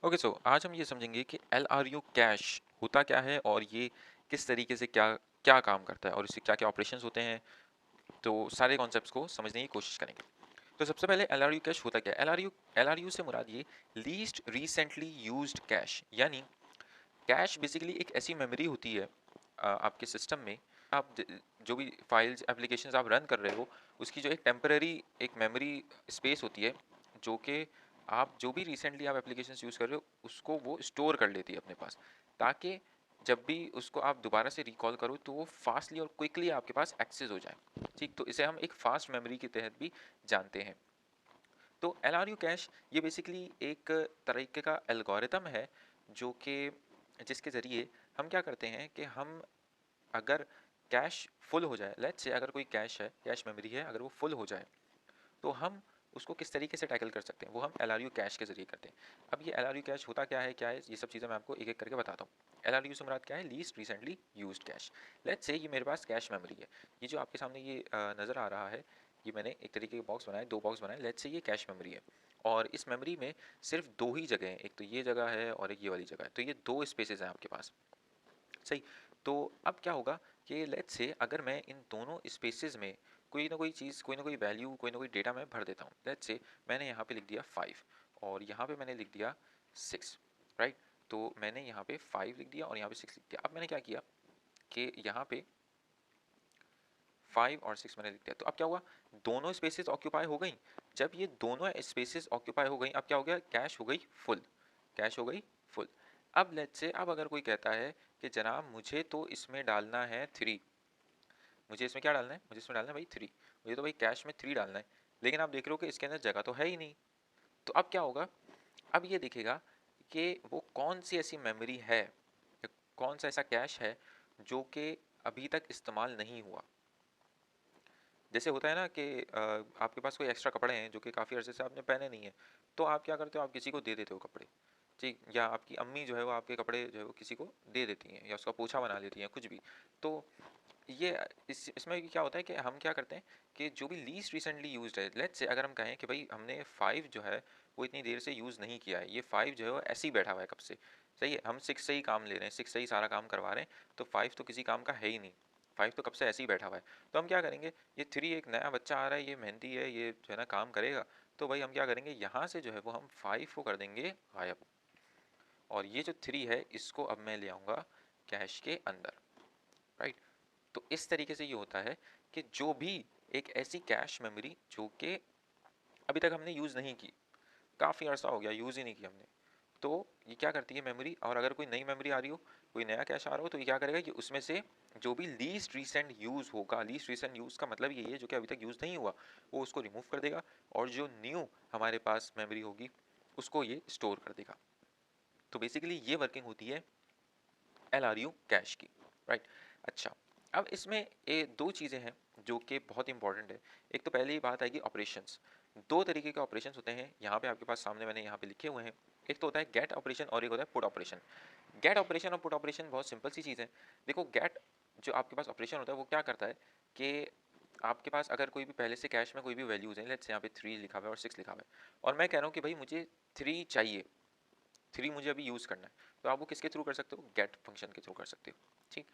Okay so आज हम ये समझेंगे कि एल आर यू कैश होता क्या है और ये किस तरीके से क्या क्या काम करता है और इससे क्या क्या ऑपरेशंस होते हैं। तो सारे कॉन्सेप्ट्स को समझने की कोशिश करेंगे। तो सबसे पहले एल आर यू कैश होता क्या है। एल आर यू से मुराद ये लीस्ट रिसेंटली यूज्ड कैश, यानी कैश बेसिकली एक ऐसी मेमोरी होती है आपके सिस्टम में। आप जो भी फाइल्स एप्लीकेशंस आप रन कर रहे हो उसकी जो एक टेम्पररी एक मेमोरी स्पेस होती है, जो कि आप जो भी रिसेंटली आप एप्लीकेशंस यूज़ कर रहे हो उसको वो स्टोर कर लेती है अपने पास, ताकि जब भी उसको आप दोबारा से रिकॉल करो तो वो फास्टली और क्विकली आपके पास एक्सेस हो जाए। ठीक, तो इसे हम एक फास्ट मेमोरी के तहत भी जानते हैं। तो एल आर यू कैश ये बेसिकली एक तरीके का एल्गोरिथम है जो कि जिसके ज़रिए हम क्या करते हैं कि हम अगर कैश फुल हो जाए, लेट्स से अगर कोई कैश है, कैश मेमोरी है, अगर वो फुल हो जाए तो हम उसको किस तरीके से टैकल कर सकते हैं, वो हम एल आर यू कैश के जरिए करते हैं। अब ये एल आर यू कैश होता क्या है, ये सब चीज़ें मैं आपको एक एक करके बताता हूँ। एल आर यू से मुराद क्या है, least recently used cash. Let's say ये मेरे पास कैश मेमोरी है, ये जो आपके सामने ये नज़र आ रहा है, ये मैंने एक तरीके के बॉक्स बनाए, दो बॉक्स बनाए। लेट्स से ये कैश मेमोरी है और इस मेमोरी में सिर्फ दो ही जगह हैं, एक तो ये जगह है और एक ये वाली जगह है, तो ये दो स्पेसेस हैं आपके पास। सही। तो अब क्या होगा कि लेट्स से अगर मैं इन दोनों स्पेसेस में कोई ना कोई चीज़, कोई ना कोई वैल्यू, कोई ना कोई डेटा मैं भर देता हूँ। लेट्स से मैंने यहाँ पे लिख दिया 5 और यहाँ पे मैंने लिख दिया 6, राइट। तो मैंने यहाँ पे 5 लिख दिया और यहाँ पे 6 लिख दिया। अब मैंने क्या किया कि यहाँ पे 5 और 6 मैंने लिख दिया, तो अब क्या हुआ, दोनों स्पेसेस ऑक्यूपाई हो गई। जब ये दोनों स्पेसेस ऑक्यूपाई हो गई, अब क्या हो गया, कैश हो गई फुल, कैश हो गई फुल। अब लेट्स से अब अगर कोई कहता है कि जनाब मुझे तो इसमें डालना है 3, मुझे इसमें क्या डालना है, मुझे इसमें डालना है भाई 3, मुझे तो भाई कैश में 3 डालना है, लेकिन आप देख रहे हो कि इसके अंदर जगह तो है ही नहीं। तो अब क्या होगा, अब ये देखेगा कि वो कौन सी ऐसी मेमोरी है, कौन सा ऐसा कैश है जो कि अभी तक इस्तेमाल नहीं हुआ। जैसे होता है ना कि आपके पास कोई एक्स्ट्रा कपड़े हैं जो कि काफ़ी अर्से से आपने पहने नहीं है, तो आप क्या करते हो, आप किसी को दे देते हो कपड़े। ठीक, या आपकी अम्मी जो है वो आपके कपड़े जो है वो किसी को दे देती हैं या उसका पोछा बना लेती हैं, कुछ भी। तो ये इसमें क्या होता है कि हम क्या करते हैं कि जो भी लीस्ट रिसेंटली यूज्ड है, लेट्स से अगर हम कहें कि भाई हमने 5 जो है वो इतनी देर से यूज़ नहीं किया है, ये 5 जो है वो ऐसे ही बैठा हुआ है कब से। सही है, हम 6 से ही काम ले रहे हैं, 6 से ही सारा काम करवा रहे हैं, तो 5 तो किसी काम का है ही नहीं, 5 तो कब से ऐसे ही बैठा हुआ है। तो हम क्या करेंगे, ये 3 एक नया बच्चा आ रहा है, ये मेहनती है, ये जो है ना काम करेगा, तो भाई हम क्या करेंगे, यहाँ से जो है वो हम 5 को कर देंगे गायब, और ये जो 3 है इसको अब मैं ले आऊँगा कैश के अंदर, राइट। तो इस तरीके से ये होता है कि जो भी एक ऐसी कैश मेमोरी जो कि अभी तक हमने यूज़ नहीं की, काफ़ी अर्सा हो गया यूज़ ही नहीं किया हमने, तो ये क्या करती है मेमोरी, और अगर कोई नई मेमोरी आ रही हो, कोई नया कैश आ रहा हो, तो ये क्या करेगा कि उसमें से जो भी लीस्ट रिसेंट यूज़ होगा, लीस्ट रिसेंट यूज़ का मतलब यही है जो कि अभी तक यूज़ नहीं हुआ, वो उसको रिमूव कर देगा, और जो न्यू हमारे पास मेमोरी होगी उसको ये स्टोर कर देगा। तो बेसिकली ये वर्किंग होती है एल आर यू कैश की, राइट। अच्छा, अब इसमें ये दो चीज़ें हैं जो कि बहुत इंपॉर्टेंट है। एक तो पहले ही बात आएगी ऑपरेशंस। दो तरीके के ऑपरेशंस होते हैं, यहाँ पे आपके पास सामने मैंने यहाँ पे लिखे हुए हैं। एक तो होता है गेट ऑपरेशन और एक होता है पुट ऑपरेशन। गेट ऑपरेशन और पुट ऑपरेशन बहुत सिंपल सी चीज़ है। देखो, गेट जो आपके पास ऑपरेशन होता है वो क्या करता है कि आपके पास अगर कोई भी पहले से कैश में कोई भी वैल्यूज़ हैं, लेट्स यहाँ पे 3 लिखा हुआ है और 6 लिखा हुआ है, और मैं कह रहा हूँ कि भाई मुझे 3 चाहिए, 3 मुझे अभी यूज़ करना है, तो आप वो किसके थ्रू कर सकते हो, गेट फंक्शन के थ्रू कर सकते हो। ठीक।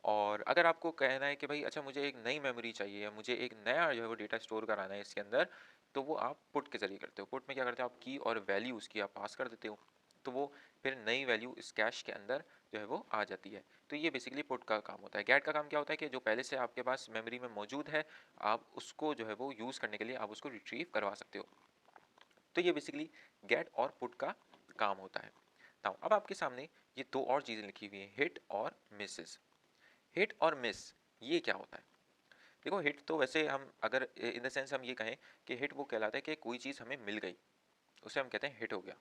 और अगर आपको कहना है कि भाई अच्छा मुझे एक नई मेमोरी चाहिए या मुझे एक नया जो है वो डेटा स्टोर कराना है इसके अंदर, तो वो आप पुट के जरिए करते हो। पुट में क्या करते हो, आप की और वैल्यू उसकी आप पास कर देते हो, तो वो फिर नई वैल्यू इस कैश के अंदर जो है वो आ जाती है। तो ये बेसिकली पुट का काम होता है। गेट का काम क्या होता है कि जो पहले से आपके पास मेमोरी में मौजूद है, आप उसको जो है वो यूज़ करने के लिए आप उसको रिट्रीव करवा सकते हो। तो ये बेसिकली गेट और पुट का काम होता है। नाउ अब आपके सामने ये दो और चीज़ें लिखी हुई हैं, हिट और मिसेस। हिट और मिस ये क्या होता है। देखो, हिट तो वैसे हम अगर इन द सेंस हम ये कहें कि हिट वो कहलाता है कि कोई चीज़ हमें मिल गई, उसे हम कहते हैं हिट हो गया।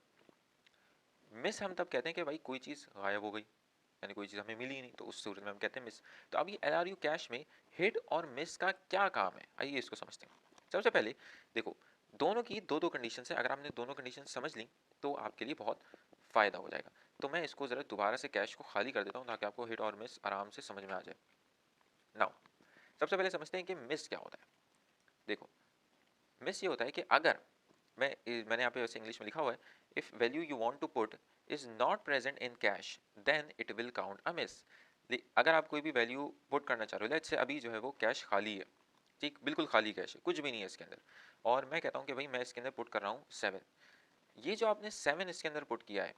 मिस हम तब कहते हैं कि भाई कोई चीज़ गायब हो गई, यानी कोई चीज़ हमें मिली ही नहीं, तो उस सूरत में हम कहते हैं मिस। तो अब ये एल आर यू कैश में हिट और मिस का क्या काम है, आइए इसको समझते हैं। सबसे पहले देखो, दोनों की दो दो कंडीशन है, अगर आपने दोनों कंडीशन समझ ली तो आपके लिए बहुत फ़ायदा हो जाएगा। तो मैं इसको ज़रा दोबारा से कैश को खाली कर देता हूँ ताकि आपको हिट और मिस आराम से समझ में आ जाए। नाउ सबसे पहले समझते हैं कि मिस क्या होता है। देखो, मिस ये होता है कि अगर मैंने यहाँ पे वैसे इंग्लिश में लिखा हुआ है, if value you want to put is not present in cache then it will count a miss. अगर आप कोई भी वैल्यू पुट करना चाह रहे हो, लेट्स से अभी जो है वो कैश खाली है, ठीक, बिल्कुल खाली कैश है, कुछ भी नहीं है इसके अंदर, और मैं कहता हूँ कि भाई मैं इसके अंदर पुट कर रहा हूँ 7। ये जो आपने 7 इसके अंदर पुट किया है,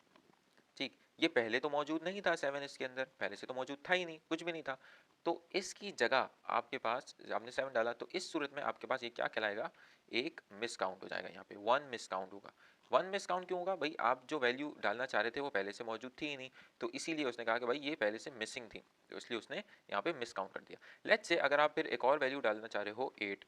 ठीक, ये पहले तो मौजूद नहीं था 7 इसके अंदर, पहले से तो मौजूद था ही नहीं, कुछ भी नहीं था। तो इसकी जगह आपके पास आपने 7 डाला, तो इस सूरत में आपके पास ये क्या कहलाएगा, एक मिस काउंट हो जाएगा, यहाँ पे 1 मिस काउंट होगा। 1 मिस काउंट क्यों होगा भाई, आप जो वैल्यू डालना चाह रहे थे वो पहले से मौजूद थी ही नहीं, तो इसीलिए उसने कहा कि भाई ये पहले से मिसिंग थी, तो इसलिए उसने यहाँ पे मिस काउंट कर दिया। लेट्स से अगर आप फिर एक और वैल्यू डालना चाह रहे हो 8,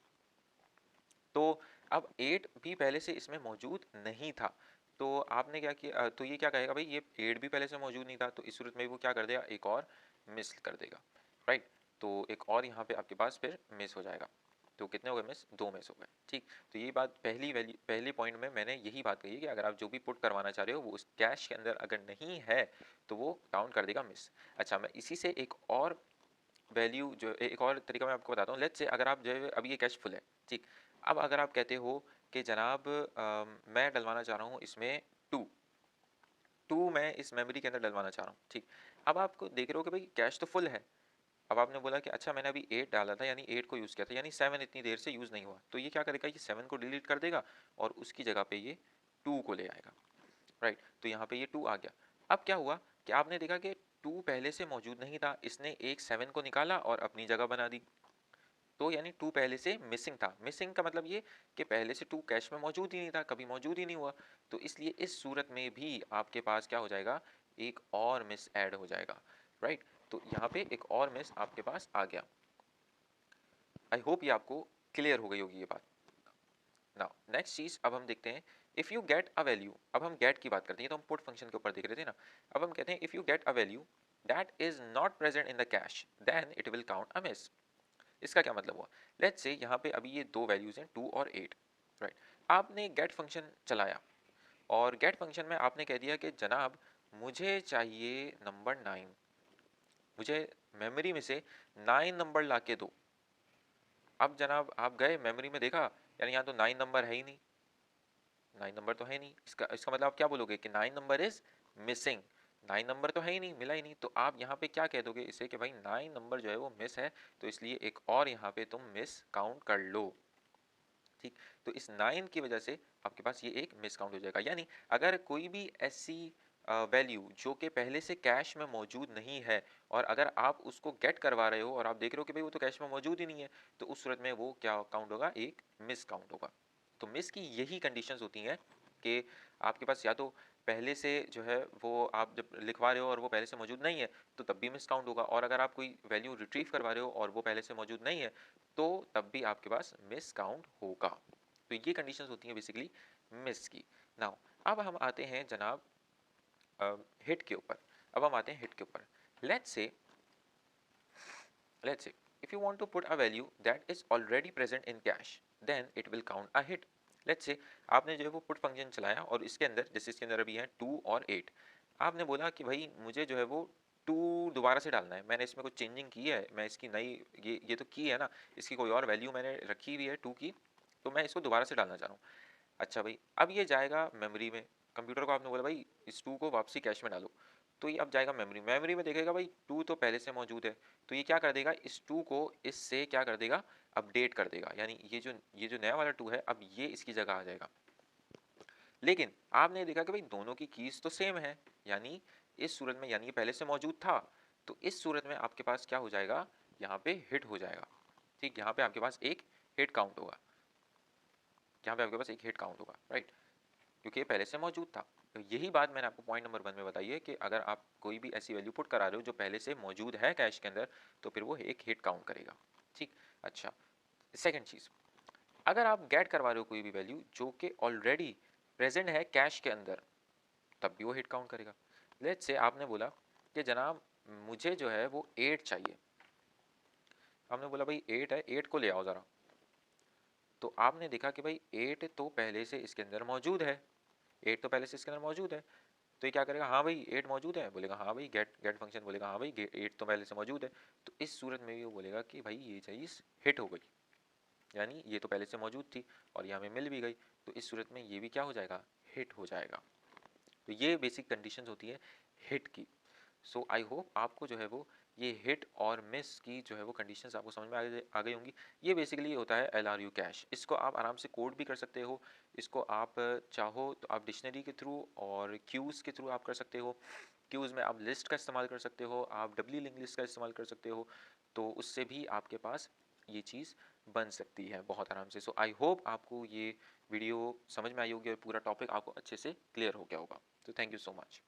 तो अब 8 भी पहले से इसमें मौजूद नहीं था, तो आपने क्या किया, तो ये क्या कहेगा भाई ये 8 भी पहले से मौजूद नहीं था, तो इस सूरत में वो क्या कर देगा, एक और मिस कर देगा, राइट। तो एक और यहाँ पे आपके पास फिर मिस हो जाएगा, तो कितने हो गए मिस, 2 मिस हो गए, ठीक। तो ये बात पहली वैल्यू पहले पॉइंट में मैंने यही बात कही है कि अगर आप जो भी पुट करवाना चाह रहे हो वो उस कैश के अंदर अगर नहीं है तो वो काउंट कर देगा मिस। अच्छा, मैं इसी से एक और वैल्यू जो एक और तरीका मैं आपको बताता हूँ। लेट्स से अगर आप जो है अभी ये कैश फुल है, ठीक, अब अगर आप कहते हो कि जनाब मैं डलवाना चाह रहा हूँ इसमें 2 मैं इस मेमोरी के अंदर डलवाना चाह रहा हूँ, ठीक। अब आपको देख रहे हो कि भाई कैश तो फुल है, अब आपने बोला कि अच्छा मैंने अभी 8 डाला था, यानी 8 को यूज़ किया था, यानी 7 इतनी देर से यूज़ नहीं हुआ, तो ये क्या करेगा, ये 7 को डिलीट कर देगा और उसकी जगह पे ये 2 को ले आएगा, राइट। तो यहाँ पे ये 2 आ गया। अब क्या हुआ कि आपने देखा कि 2 पहले से मौजूद नहीं था, इसने एक 7 को निकाला और अपनी जगह बना दी, तो यानी 2 पहले से मिसिंग था। मिसिंग का मतलब ये कि पहले से 2 कैश में मौजूद ही नहीं था, कभी मौजूद ही नहीं हुआ, तो इसलिए इस सूरत में भी आपके पास क्या हो जाएगा, एक और मिस ऐड हो जाएगा, राइट। तो यहाँ पे एक और मिस आपके पास आ गया। आई होप ये आपको क्लियर हो गई होगी ये बात। नाउ नेक्स्ट चीज अब हम देखते हैं, if you get a value, अब हम गेट की बात करते हैं, तो हम पुट फंक्शन के ऊपर देख रहे थे ना, अब हम कहते हैं if you get a value that is not present in the cache then it will count a miss. इसका क्या मतलब हुआ, लेट्स से यहाँ पे अभी ये दो वैल्यूज हैं 2 और 8, राइट। आपने गेट फंक्शन चलाया और गेट फंक्शन में आपने कह दिया कि जनाब मुझे चाहिए नंबर 9, मुझे मेमोरी में से 9 नंबर ला के दो। अब जनाब आप गए मेमोरी में, देखा यार यहाँ तो 9 नंबर है ही नहीं, 9 नंबर तो है नहीं, इसका इसका मतलब आप क्या बोलोगे कि 9 नंबर इज मिसिंग, 9 नंबर तो है ही नहीं, मिला ही नहीं, तो आप यहाँ पे क्या कह दोगे इसे कि भाई 9 नंबर जो है वो मिस है, तो इसलिए एक और यहाँ पे तुम मिस काउंट कर लो, ठीक। तो इस 9 की वजह से आपके पास ये एक मिस काउंट हो जाएगा। यानी अगर कोई भी ऐसी वैल्यू जो कि पहले से कैश में मौजूद नहीं है और अगर आप उसको गेट करवा रहे हो और आप देख रहे हो कि भाई वो तो कैश में मौजूद ही नहीं है, तो उस सूरत में वो क्या काउंट होगा, एक मिस काउंट होगा। तो मिस की यही कंडीशंस होती हैं कि आपके पास या तो पहले से जो है वो आप जब लिखवा रहे हो और वो पहले से मौजूद नहीं है तो तब भी मिस काउंट होगा, और अगर आप कोई वैल्यू रिट्रीव करवा रहे हो और वो पहले से मौजूद नहीं है तो तब भी आपके पास मिस काउंट होगा। तो ये कंडीशंस होती हैं बेसिकली मिस की। नाउ अब हम आते हैं जनाब हिट के ऊपर, अब हम आते हैं हिट के ऊपर। Let's say if you want to put a value that is already present in cache then it will count a hit। Let's say आपने जो है वो पुट फंक्शन चलाया और इसके अंदर, जैसे इसके अंदर अभी है 2 और 8, आपने बोला कि भाई मुझे जो है वो 2 दोबारा से डालना है, मैंने इसमें कुछ चेंजिंग की है, मैं इसकी नई ये तो की है ना, इसकी कोई और वैल्यू मैंने रखी हुई है 2 की, तो मैं इसको दोबारा से डालना चाह रहा हूँ। अच्छा भाई अब ये जाएगा मेमोरी में, कंप्यूटर को आपने बोला भाई इस 2 को वापसी कैश में डालो, तो ये अब जाएगा मेमोरी, मेमोरी में देखेगा भाई 2 तो पहले से मौजूद है, तो ये क्या कर देगा, इस 2 को इससे क्या कर देगा, अपडेट कर देगा, यानी ये जो नया वाला 2 है अब ये इसकी जगह आ जाएगा। लेकिन आपने देखा कि भाई दोनों की कीज तो सेम है, यानी इस सूरत में, यानी ये पहले से मौजूद था, तो इस सूरत में आपके पास क्या हो जाएगा, यहाँ पे हिट हो जाएगा, ठीक, यहाँ पे आपके पास एक हिट काउंट होगा, यहाँ पे आपके पास एक हिट काउंट होगा, राइट, क्योंकि ये पहले से मौजूद था। तो यही बात मैंने आपको पॉइंट नंबर 1 में बताई है कि अगर आप कोई भी ऐसी वैल्यू पुट करा रहे हो जो पहले से मौजूद है कैश के अंदर, तो फिर वो एक हिट काउंट करेगा, ठीक। अच्छा, सेकंड चीज, अगर आप गेट करवा रहे हो कोई भी वैल्यू जो कि ऑलरेडी प्रेजेंट है कैश के अंदर, तब भी वो हिट काउंट करेगा। लेट्स से आपने बोला कि जनाब मुझे जो है वो 8 चाहिए, हमने बोला भाई 8 है, 8 को ले आओ ज़रा, तो आपने देखा कि भाई 8 तो पहले से इसके अंदर मौजूद है, 8 तो पहले से इसके अंदर मौजूद है, तो ये क्या करेगा, हाँ भाई 8 मौजूद है, बोलेगा हाँ भाई, गेट गेट फंक्शन बोलेगा हाँ भाई 8 तो पहले से मौजूद है, तो इस सूरत में भी वो बोलेगा कि भाई ये चीज़ हिट हो गई, यानी ये तो पहले से मौजूद थी और ये हमें मिल भी गई, तो इस सूरत में ये भी क्या हो जाएगा, हिट हो जाएगा। तो ये बेसिक कंडीशंस होती है हिट की। सो आई होप आपको जो है वो ये हिट और मिस की जो है वो कंडीशंस आपको समझ में आ गई होंगी। ये बेसिकली होता है LRU कैश। इसको आप आराम से कोड भी कर सकते हो, इसको आप चाहो तो आप डिक्शनरी के थ्रू और क्यूज़ के थ्रू आप कर सकते हो। क्यूज़ में आप लिस्ट का इस्तेमाल कर सकते हो, आप डब्ल्यू लिंक लिस्ट का इस्तेमाल कर सकते हो, तो उससे भी आपके पास ये चीज़ बन सकती है बहुत आराम से। सो आई होप आपको ये वीडियो समझ में आई होगी और पूरा टॉपिक आपको अच्छे से क्लियर हो गया होगा। तो थैंक यू सो मच।